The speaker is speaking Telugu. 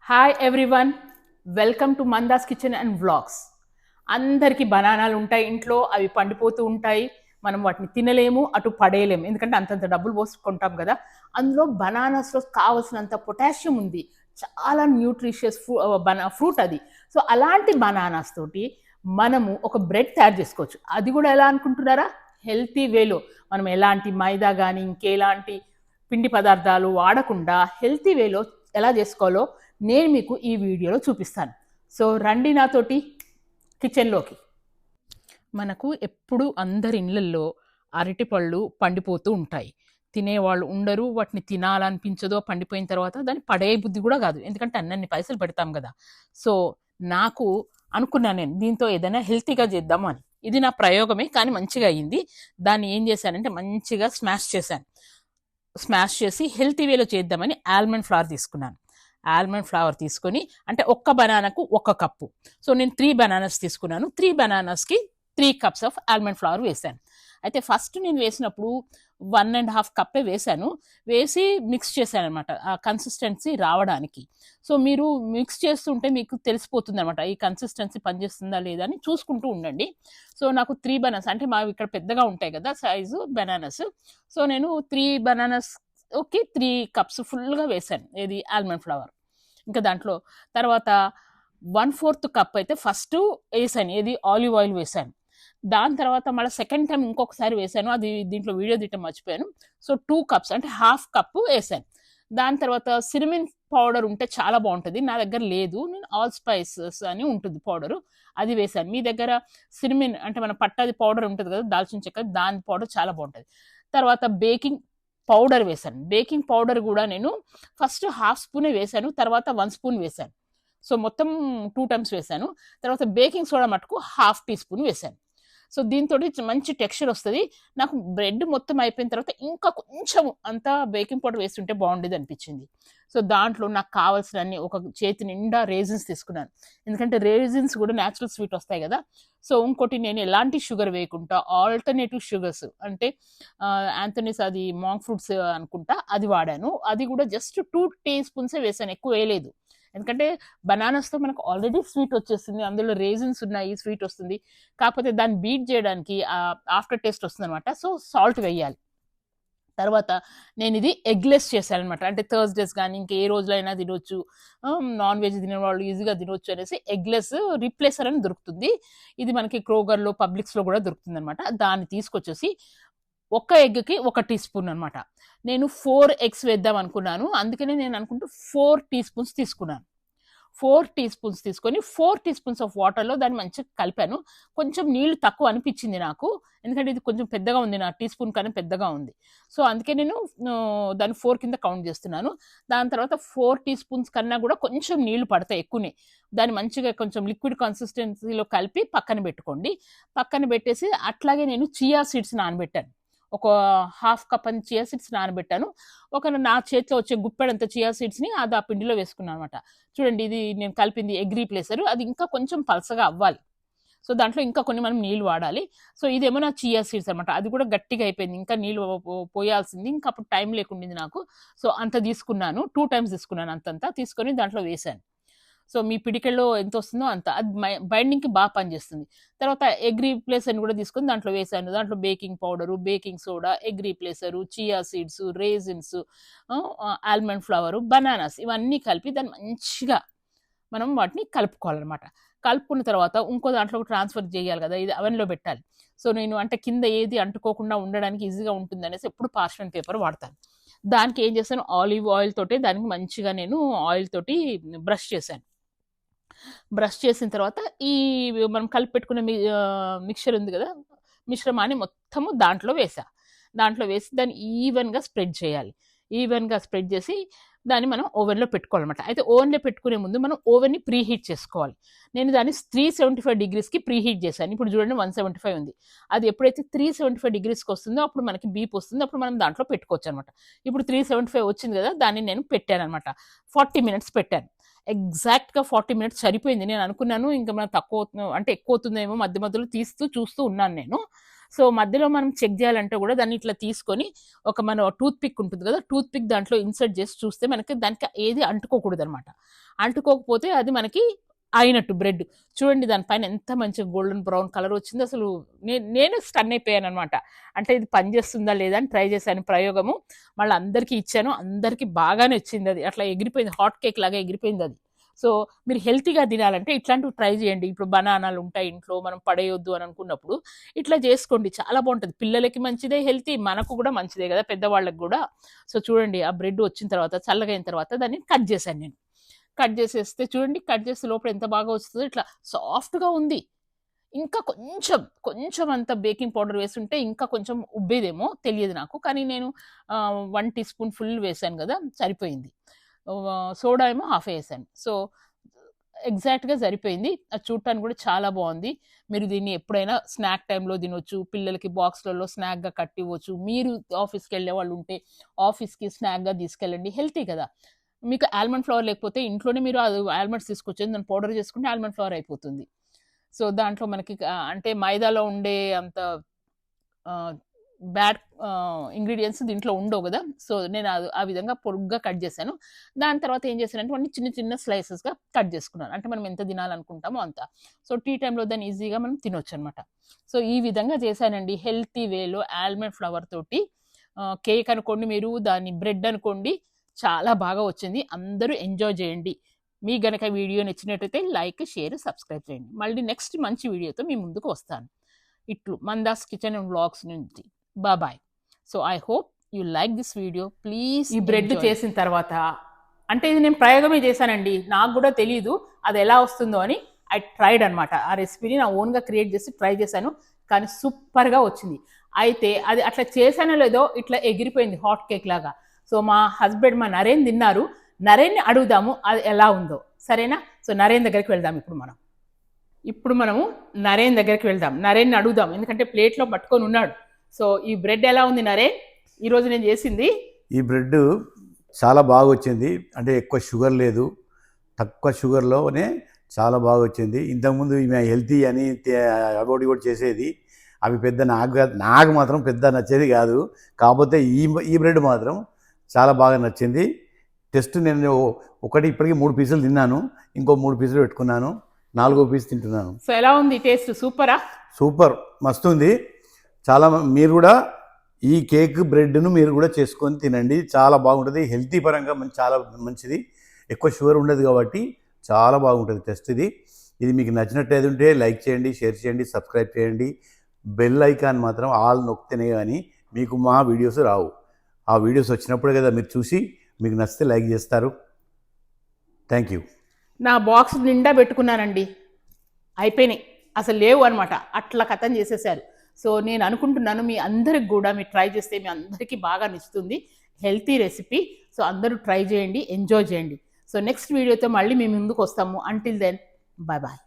Hi everyone, welcome to Manda's kitchen and vlogs. అందరికీ బనానాలు ఉంటాయి ఇంట్లో, అవి పండిపోతూ ఉంటాయి. మనం వాటిని తినలేము, అటు పడేయలేము, ఎందుకంటే అంతంత డబ్బులు పోసుకుంటాం కదా. అందులో బనానాస్లో కావలసినంత పొటాషియం ఉంది, చాలా న్యూట్రిషియస్ ఫ్రూట్ అది. సో అలాంటి బనానాస్ తోటి మనము ఒక బ్రెడ్ తయారు చేసుకోవచ్చు. అది కూడా ఎలా అనుకుంటున్నారా? హెల్తీ వేలో. మనం ఎలాంటి మైదా కానీ ఇంకెలాంటి పిండి పదార్థాలు వాడకుండా హెల్తీ వేలో ఎలా చేసుకోవాలో నేను మీకు ఈ వీడియోలో చూపిస్తాను. సో రండి నాతోటి కిచెన్లోకి. మనకు ఎప్పుడు అందరి ఇళ్ళల్లో అరటిపళ్ళు పండిపోతూ ఉంటాయి. తినేవాళ్ళు ఉండరు, వాటిని తినాలనిపించదో, పండిపోయిన తర్వాత దాన్ని పడే బుద్ధి కూడా కాదు, ఎందుకంటే అన్నన్ని పైసలు పెడతాం కదా. సో నాకు అనుకున్నాను, నేను దీంతో ఏదైనా హెల్తీగా చేద్దాము అని. ఇది నా ప్రయోగమే, కానీ మంచిగా అయ్యింది. దాన్ని ఏం చేశానంటే మంచిగా స్మాష్ చేసి హెల్తీ వేలో చేద్దామని ఆల్మండ్ ఫ్లవర్ తీసుకున్నాను. ఆల్మండ్ ఫ్లవర్ తీసుకొని, అంటే ఒక్క బనానాకు 1 కప్పు. సో నేను 3 బనానాస్ తీసుకున్నాను. 3 బనానాస్కి 3 కప్స్ ఆఫ్ ఆల్మండ్ ఫ్లవర్ వేసాను. అయితే ఫస్ట్ నేను వేసినప్పుడు 1.5 కప్పే వేసాను. వేసి మిక్స్ చేశాను అనమాట, ఆ కన్సిస్టెన్సీ రావడానికి. సో మీరు మిక్స్ చేస్తుంటే మీకు తెలిసిపోతుంది అనమాట, ఈ కన్సిస్టెన్సీ పనిచేస్తుందా లేదా అని చూసుకుంటూ ఉండండి. సో నాకు 3 బనానాస్, అంటే మావి ఇక్కడ పెద్దగా ఉంటాయి కదా సైజు బనానాస్. సో నేను 3 బనానాస్ ఓకే 3 కప్స్ ఫుల్గా వేసాను ఏది ఆల్మండ్ ఫ్లవర్. ఇంకా దాంట్లో తర్వాత 1/4 కప్ అయితే ఫస్ట్ వేసాను, ఏది ఆలివ్ ఆయిల్ వేసాను. దాని తర్వాత మళ్ళీ సెకండ్ టైం ఇంకొకసారి వేసాను, అది దీంట్లో వీడియో తీయటం మర్చిపోయాను. సో 2 కప్స్ అంటే హాఫ్ కప్పు వేసాను. దాని తర్వాత సిరిమిన్ పౌడర్ ఉంటే చాలా బాగుంటుంది, నా దగ్గర లేదు. నేను ఆల్ స్పైసెస్ అని ఉంటుంది పౌడరు, అది వేసాను. మీ దగ్గర సిరిమిన్ అంటే మన పట్టది పౌడర్ ఉంటుంది కదా, దాల్చిన చెక్క, దాని పౌడర్ చాలా బాగుంటుంది. తర్వాత బేకింగ్ పౌడర్ వేసాను. బేకింగ్ పౌడర్ కూడా నేను ఫస్ట్ హాఫ్ స్పూనే వేసాను, తర్వాత 1 స్పూన్ వేసాను. సో మొత్తం 2 టైమ్స్ వేసాను. తర్వాత బేకింగ్ సోడా మటుకు హాఫ్ టీ స్పూన్ వేసాను. సో దీంతో మంచి టెక్స్చర్ వస్తుంది. నాకు బ్రెడ్ మొత్తం అయిపోయిన తర్వాత ఇంకా కొంచెం అంతా బేకింగ్ పౌడర్ వేస్తుంటే బాగుండేది అనిపించింది. సో దాంట్లో నాకు కావాల్సిన అన్ని, ఒక చేతి నిండా రేజిన్స్ తీసుకున్నాను, ఎందుకంటే రేజిన్స్ కూడా న్యాచురల్ స్వీట్ వస్తాయి కదా. సో ఇంకోటి, నేను ఎలాంటి షుగర్ వేయకుండా ఆల్టర్నేటివ్ షుగర్స్, అంటే యాంథనీస్ అది మాంక్ ఫ్రూట్స్ అనుకుంటా, అది వాడాను. అది కూడా జస్ట్ 2 టీ స్పూన్సే వేసాను, ఎక్కువ వేయలేదు. ఎందుకంటే బనానాస్తో మనకు ఆల్రెడీ స్వీట్ వచ్చేస్తుంది, అందులో రేజిన్స్ ఉన్నాయి, స్వీట్ వస్తుంది. కాకపోతే దాన్ని బీట్ చేయడానికి ఆఫ్టర్ టేస్ట్ వస్తుంది అనమాట. సో సాల్ట్ వేయాలి. తర్వాత నేను ఇది ఎగ్లెస్ చేశాను అనమాట, అంటే థర్స్డేస్ కానీ ఇంకే రోజులైనా తినొచ్చు, నాన్ వెజ్ తినే వాళ్ళు ఈజీగా తినొచ్చు అనేసి ఎగ్లెస్ రీప్లేసర్ అని దొరుకుతుంది. ఇది మనకి క్రోగర్లో, పబ్లిక్స్లో కూడా దొరుకుతుంది అనమాట. దాన్ని తీసుకొచ్చేసి ఒక ఎగ్కి 1 టీ స్పూన్ అనమాట. నేను 4 ఎగ్స్ వేద్దాం అనుకున్నాను, అందుకనే నేను అనుకుంటూ 4 టీ స్పూన్స్ తీసుకున్నాను. 4 టీ స్పూన్స్ తీసుకొని 4 టీ స్పూన్స్ ఆఫ్ వాటర్లో దాన్ని మంచిగా కలిపాను. కొంచెం నీళ్లు తక్కువ అనిపించింది నాకు, ఎందుకంటే ఇది కొంచెం పెద్దగా ఉంది, నా టీ స్పూన్ కన్నా పెద్దగా ఉంది. సో అందుకే నేను దాన్ని 4 కింద కౌంట్ చేస్తున్నాను. దాని తర్వాత 4 టీ స్పూన్స్ కన్నా కూడా కొంచెం నీళ్లు పడతాయి ఎక్కువనే. దాన్ని మంచిగా కొంచెం లిక్విడ్ కన్సిస్టెన్సీలో కలిపి పక్కన పెట్టుకోండి. పక్కన పెట్టేసి అట్లాగే నేను చియా సీడ్స్ నానబెట్టాను. ఒక హాఫ్ కప్ అని చియా సీడ్స్ నానబెట్టాను. నా చేతిలో వచ్చే గుప్పెడంత చియా సీడ్స్ని అది ఆ పిండిలో వేసుకున్నాను అనమాట. చూడండి, ఇది నేను కలిపింది ఎగ్ రీప్లేసర్, అది ఇంకా కొంచెం పలసగా అవ్వాలి. సో దాంట్లో ఇంకా కొన్ని మనం నీళ్ళు వాడాలి. సో ఇదేమో నా చియా సీడ్స్ అనమాట, అది కూడా గట్టిగా అయిపోయింది, ఇంకా నీళ్ళు పోయాల్సింది, ఇంకా అప్పుడు టైం లేకుండింది నాకు. సో అంత తీసుకున్నాను, 2 టైమ్స్ తీసుకున్నాను, అంతంతా తీసుకొని దాంట్లో వేసాను. సో మీ పిడికెల్లో ఎంత వస్తుందో అంత, అది బైండింగ్కి బాగా పనిచేస్తుంది. తర్వాత ఎగ్ రీప్లేసర్ని కూడా తీసుకొని దాంట్లో వేసాను. దాంట్లో baking powder, baking soda, egg replacer, chia seeds, raisins, almond flour, bananas, ఇవన్నీ కలిపి దాన్ని మంచిగా మనం వాటిని కలుపుకోవాలన్నమాట. కలుపుకున్న తర్వాత ఇంకో దాంట్లో ట్రాన్స్ఫర్ చేయాలి కదా, ఇది అవెన్లో పెట్టాలి. సో నేను అంటే కింద ఏది అంటుకోకుండా ఉండడానికి ఈజీగా ఉంటుంది అనేసి ఎప్పుడు పార్చ్మెంట్ పేపర్ వాడతాను. దానికి ఏం చేస్తాను, ఆలివ్ ఆయిల్ తోటి దానికి మంచిగా నేను ఆయిల్ తోటి బ్రష్ చేశాను. బ్రష్ చేసిన తర్వాత ఈ మనం కలిపి పెట్టుకున్న మిక్చర్ ఉంది కదా, మిశ్రమాన్ని మొత్తము దాంట్లో వేసి దాన్ని ఈవెన్గా స్ప్రెడ్ చేయాలి. ఈవెన్గా స్ప్రెడ్ చేసి దాన్ని మనం ఓవెన్లో పెట్టుకోవాలన్నమాట. అయితే ఓవెన్లో పెట్టుకునే ముందు మనం ఓవెన్ని ప్రీహీట్ చేసుకోవాలి. నేను దాన్ని 375 డిగ్రీస్కి ప్రీహీట్ చేశాను. ఇప్పుడు చూడండి 175 ఉంది. అది ఎప్పుడైతే 375 డిగ్రీస్కి వస్తుందో అప్పుడు మనకి బీప్ వస్తుంది, అప్పుడు మనం దాంట్లో పెట్టుకోవచ్చు అనమాట. ఇప్పుడు 375 వచ్చింది కదా, దాన్ని నేను పెట్టాను అనమాట, 40 మినిట్స్ పెట్టాను. ఎగ్జాక్ట్‌గా 40 మినిట్స్ సరిపోయింది. నేను అనుకున్నాను ఇంకా మనం అంటే ఎక్కువ అవుతుందేమో మధ్య మధ్యలో తీస్తూ చూస్తూ ఉన్నాను నేను. సో, మధ్యలో మనం చెక్ చేయాలంటే కూడా దాన్ని ఇట్లా తీసుకొని మన టూత్ పిక్ ఉంటుంది కదా! టూత్ పిక్ దాంట్లో ఇన్సర్ట్ చేసి చూస్తే మనకి దానికి ఏది అంటుకోకూడదనమాట. అంటుకోకపోతే అది మనకి అయినట్టు బ్రెడ్. చూడండి దానిపైన ఎంత మంచిగా గోల్డెన్ బ్రౌన్ కలర్ వచ్చిందో అసలు నేను స్టన్ అయిపోయాననమాట. అంటే ఇది పనిచేస్తుందా లేదా అని ట్రై చేశాను ప్రయోగము. మళ్ళీ అందరికీ ఇచ్చాను. అందరికీ బాగానే వచ్చిందది. అట్లా ఎగిరిపోయింది. హాట్ కేక్ లాగా ఎగిరిపోయిందది. సో, మీరు హెల్తీగా తినాలంటే ఇట్లాంటివి ట్రై చేయండి. ఇప్పుడు బనానాలు ఉంటాయి ఇంట్లో, మనం పడేయొద్దు అని అనుకున్నప్పుడు ఇట్లా చేసుకోండి. చాలా బావుంటది. పిల్లలకి మంచిదే హెల్తీ, మనకు కూడా మంచిదే కదా! పెద్దవాళ్ళకి గూడా. సో, చూడండి ఆ బ్రెడ్ వచ్చిన తర్వాత చల్లగయిన తర్వాత దాన్ని కట్ చేశాను నేను. కట్ చేసేస్తే చూడండి, కట్ చేస్తే లోపల ఎంత బాగా వస్తుందో ఇట్లా సాఫ్ట్‌గా ఉంది. ఇంకా కొంచెం అంత బేకింగ్ పౌడర్ వేసుంటే ఇంకా కొంచెం ఉబ్బేదేమో తెలియదు నాకు. కానీ నేను 1 టీ స్పూన్ ఫుల్ వేశాను గదా! సరిపోయింది. సోడా ఏమో హాఫ్ ఏసాను. సో, ఎగ్జాక్ట్‌గా సరిపోయింది. అది చూడటానికి కూడా చాలా బావుంది. మీరు దీన్ని ఎప్పుడైనా స్నాక్ టైమ్‌లో తినొచ్చు. పిల్లలకి బాక్స్‌లలో స్నాక్‌గా కట్టివ్వచ్చు. మీరు ఆఫీస్‌కెళ్ళే వాళ్ళుంటే ఆఫీస్‌కి స్నాక్‌గా తీసుకెళ్ళండి. హెల్తీ కదా! మీకు ఆల్మండ్ ఫ్లవర్ లేకపోతే ఇంట్లోనే మీరు అది ఆల్మండ్స్ తీసుకొచ్చి దాన్ని పౌడర్ చేసుకుంటే ఆల్మండ్ ఫ్లవర్ అయిపోతుంది. సో, దాంట్లో మనకి అంటే మైదాలో ఉండే అంత ఆహ్, బ్యాడ్ ఇంగ్రీడియెంట్స్ దీంట్లో ఉండవు గదా! సో, నేను ఆ విధంగా పొడుగ్గా కట్ చేశాను. దాని తర్వాత ఏం చేశానంటే వాటిని చిన్న చిన్న స్లైసెస్‌గా కట్ చేసుకున్నాను. అంటే మనం ఎంత తినాలనుకుంటామో అంత. సో, టీ టైమ్‌లో దాన్ని ఈజీగా మనం తినొచ్చనమాట. సో, ఈ విధంగా చేశానండి హెల్తీ వేలో ఆల్మండ్ ఫ్లవర్ తోటి కేక్ అనుకోండి మీరు, దాన్ని బ్రెడ్ అనుకోండి, చాలా బాగా వచ్చింది. అందరూ ఎంజాయ్ చేయండి. మీకు గనక వీడియో నచ్చినట్టయితే లైక్, షేర్, సబ్స్క్రైబ్ చేయండి. మళ్ళీ నెక్స్ట్ మంచి వీడియోతో మీ ముందుకు వస్తాను. ఇట్లు మందాస్ కిచెన్ అండ్ వ్లాగ్స్ నుంచి. Bye. So, I hope you like this video. Please ఈ బ్రెడ్ చేసిన తర్వాత అంటే ఇది నేను ప్రయోగమే చేశానండి. నాకు కూడా తెలీదు అది ఎలా వస్తుందో అని. ఐ ట్రైడ్ అనమాట. ఆ రెసిపీని నా ఓన్‌గా క్రియేట్ చేసి ట్రై చేశాను. కానీ సూపర్‌గా వచ్చింది. అయితే అది అట్లా చేశానో లేదో ఇట్లా ఎగిరిపోయింది హాట్ కేక్ లాగా. సో, మా హస్బెండ్ మా నరేన్ తిన్నారు. నరేన్‌ని అడుగుదాము అది ఎలా ఉందో. సరేనా? సో, నరేన్ దగ్గరికి వెళ్దాం ఇప్పుడు మనము నరేన్ దగ్గరికి వెళ్దాం. నరేన్‌ని అడుగుదాం. ఎందుకంటే ప్లేట్‌లో పట్టుకొని ఉన్నాడు. సో, ఈ బ్రెడ్ ఎలా ఉంది నరేన్? ఈరోజు నేను చేసింది. ఈ బ్రెడ్ చాలా బాగా వచ్చింది. అంటే ఎక్కువ షుగర్ లేదు. తక్కువ షుగర్‌లోనే చాలా బాగా వచ్చింది. ఇంతకుముందు ఈమె హెల్తీ అని అగోటి కూడా చేసేది. అవి పెద్ద నాకు మాత్రం పెద్ద నచ్చేది కాదు. కాకపోతే ఈ బ్రెడ్ మాత్రం చాలా బాగా నచ్చింది. టెస్ట్ నేను ఇప్పటికి 3 పీసులు తిన్నాను. ఇంకో 3 పీసులు పెట్టుకున్నాను. 4వ పీస్ తింటున్నాను. సో, ఎలా ఉంది టేస్ట్? సూపరా? సూపర్ మస్తుంది. మీరు కూడా ఈ కేక్ బ్రెడ్ను మీరు కూడా చేసుకొని తినండి. చాలా బాగుంటుంది. హెల్తీ పరంగా చాలా మంచిది. ఎక్కువ షుగర్ ఉండదు కాబట్టి చాలా బాగుంటుంది టెస్ట్ ఇది. ఇది మీకు నచ్చినట్టయితే ఉంటే లైక్ చేయండి, షేర్ చేయండి, సబ్స్క్రైబ్ చేయండి. బెల్ ఐకాన్ మాత్రం ఆల్ నొక్కితేనే కానీ మీకు మా వీడియోస్ రావు. ఆ వీడియోస్ వచ్చినప్పుడే కదా మీరు చూసి మీకు నచ్చితే లైక్ చేస్తారు. Thank you. నా బాక్స్ నిండా పెట్టుకున్నానండి. అయిపోయినాయి. అసలు లేవు అనమాట. అట్లా కథం చేసేసారు. సో, నేను అనుకుంటున్నాను మీ అందరికి కూడా మీరు ట్రై చేస్తే మీ అందరికీ బాగా నచ్చుతుంది. Healthy recipe. సో, అందరూ ట్రై చేయండి, ఎంజాయ్ చేయండి. సో, నెక్స్ట్ వీడియోతో మళ్ళీ మీ ముందుకు వస్తాము. Until then bye.